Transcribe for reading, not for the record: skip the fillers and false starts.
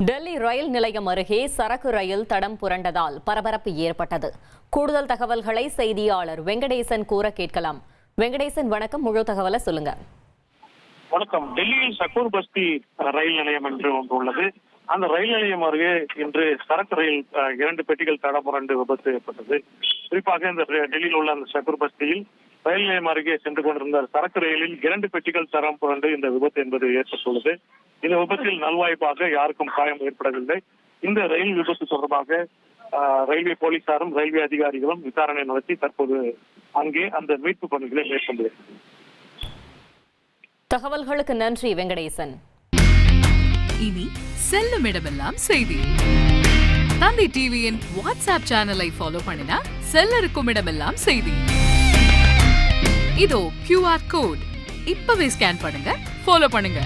டெல்லி ரயில் நிலையம் அருகே சரக்கு ரயில் தடம் புரண்டதால் பரபரப்பு ஏற்பட்டது. கூடுதல் தகவல்களை செய்தியாளர் வெங்கடேசன் கூற கேட்கலாம். வெங்கடேசன், வணக்கம். முழு தகவலை சொல்லுங்க. வணக்கம். டெல்லியில் சக்கூர் பஸ்தி ரயில் நிலையம் என்று ஒன்று உள்ளது. அந்த ரயில் நிலையம் அருகே இன்று சரக்கு ரயில் 2 பெட்டிகள் தடம் புரண்டு விபத்து ஏற்பட்டது. குறிப்பாக இந்த டெல்லியில் உள்ள அந்த சக்கூர் பஸ்தியில் ரயில் நிலையம் அருகே சென்று கொண்டிருந்த சரக்கு ரயிலில் 2 பெட்டிகள் தடம் புரண்டு இந்த விபத்து என்பது ஏற்பட்டுள்ளது. இந்த விபத்தில் நல்வாய்ப்பாக யாருக்கும் காயம் ஏற்படவில்லை. இந்த ரயில் விபத்து தொடர்பாக ரயில்வே போலீசாரும் ரயில்வே அதிகாரிகளும் விசாரணை நடத்தி தற்போது அங்கே அந்த மீட்பு பணிகளை மேற்கொண்டு தகவல்களுக்கு நன்றி வெங்கடேசன். இனி செல்லும் இடமெல்லாம் செய்தி. தந்தி டிவியின் வாட்ஸ்அப் சேனலை ஃபாலோ பண்ணினா செல்லருக்கும் இடமெல்லாம் செய்தி. இதோ QR கோட் இப்பவே ஸ்கேன் பண்ணுங்க, ஃபாலோ பண்ணுங்க.